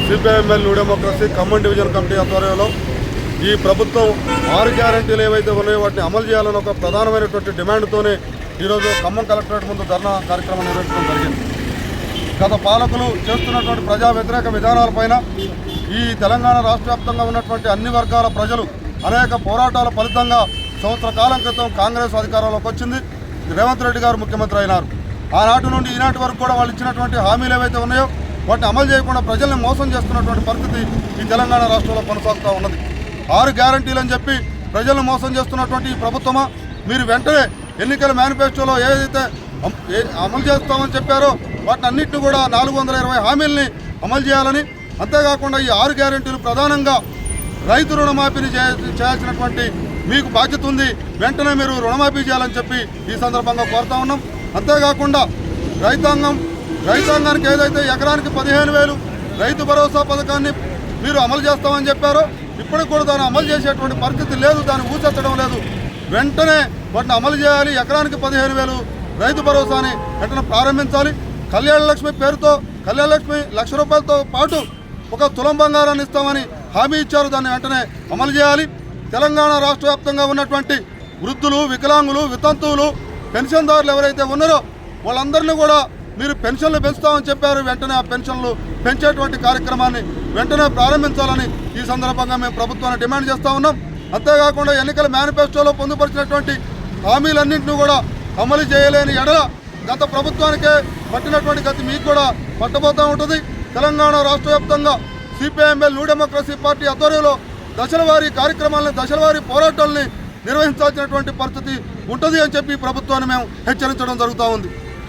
CPIML new democracy Khammam division committee ఆధ్వర్యంలో ఈ ప్రభుత్వం 6 గ్యారెంటీలు ఏవైతే ఉన్నాయో వాటిని అమలు చేయాలని ఒక ప్రధానమైనటువంటి డిమాండ్తోనే ఈరోజు ఖమ్మం కలెక్టరేట్ ముందు ధర్నా కార్యక్రమం నిర్వహించడం జరిగింది. గత పాలకులు చేస్తున్నటువంటి ప్రజా వ్యతిరేక విధానాలపైన ఈ తెలంగాణ రాష్ట్ర వ్యాప్తంగా ఉన్నటువంటి అన్ని వర్గాల ప్రజలు అనేక పోరాటాల ఫలితంగా సంవత్సర కాలం క్రితం కాంగ్రెస్ అధికారంలోకి వచ్చింది. రేవంత్ రెడ్డి గారు ముఖ్యమంత్రి అయినారు. ఆనాటి నుండి ఈనాటి వరకు కూడా వాళ్ళు ఇచ్చినటువంటి హామీలు ఏవైతే ఉన్నాయో వాటిని అమలు చేయకుండా ప్రజల్ని మోసం చేస్తున్నటువంటి పరిస్థితి ఈ తెలంగాణ రాష్ట్రంలో కొనసాగుతూ ఉన్నది. 6 గ్యారంటీలు అని చెప్పి ప్రజలను మోసం చేస్తున్నటువంటి ఈ ప్రభుత్వమా మీరు వెంటనే ఎన్నికల మేనిఫెస్టోలో ఏదైతే అమలు చేస్తామని చెప్పారో వాటిని అన్నింటినీ కూడా 420 హామీలని అమలు చేయాలని, అంతేకాకుండా ఈ 6 గ్యారెంటీలు ప్రధానంగా రైతు రుణమాఫీని చేయాల్సినటువంటి మీకు బాధ్యత ఉంది, వెంటనే మీరు రుణమాఫీ చేయాలని చెప్పి ఈ సందర్భంగా కోరుతా ఉన్నాం. అంతేకాకుండా రైతాంగానికి ఏదైతే ఎకరానికి 15,000 రైతు భరోసా పథకాన్ని మీరు అమలు చేస్తామని చెప్పారో ఇప్పటికి కూడా దాన్ని అమలు చేసేటువంటి పరిస్థితి లేదు, దాన్ని ఊచెత్తడం లేదు. వెంటనే వాటిని అమలు చేయాలి. ఎకరానికి 15,000 రైతు భరోసాని వెంటనే ప్రారంభించాలి. కళ్యాణ లక్ష్మి పేరుతో కళ్యాణ లక్ష్మి ₹1,00,000తో పాటు ఒక తులం బంగారాన్ని ఇస్తామని హామీ ఇచ్చారు, దాన్ని వెంటనే అమలు చేయాలి. తెలంగాణ రాష్ట్ర వ్యాప్తంగా ఉన్నటువంటి వృద్ధులు, వికలాంగులు, వితంతువులు, పెన్షన్దారులు ఎవరైతే ఉన్నారో వాళ్ళందరినీ కూడా మీరు పెన్షన్లు పెంచుతామని చెప్పారు, వెంటనే ఆ పెన్షన్లు పెంచేటువంటి కార్యక్రమాన్ని వెంటనే ప్రారంభించాలని ఈ సందర్భంగా మేము ప్రభుత్వాన్ని డిమాండ్ చేస్తూ ఉన్నాం. అంతేకాకుండా ఎన్నికల మేనిఫెస్టోలో పొందుపరిచినటువంటి హామీలన్నింటినీ కూడా అమలు చేయలేని ఎడల గత ప్రభుత్వానికే పట్టినటువంటి గతి మీకు కూడా పట్టబోతూ ఉంటుంది. తెలంగాణ రాష్ట్ర వ్యాప్తంగా సిపిఐఎంఎల్ న్యూ డెమోక్రసీ పార్టీ ఆధ్వర్యంలో దశల వారీ కార్యక్రమాలను, దశల వారీ పోరాటాలని నిర్వహించాల్సినటువంటి పరిస్థితి ఉంటుంది అని చెప్పి ప్రభుత్వాన్ని మేము హెచ్చరించడం జరుగుతూ ఉంది.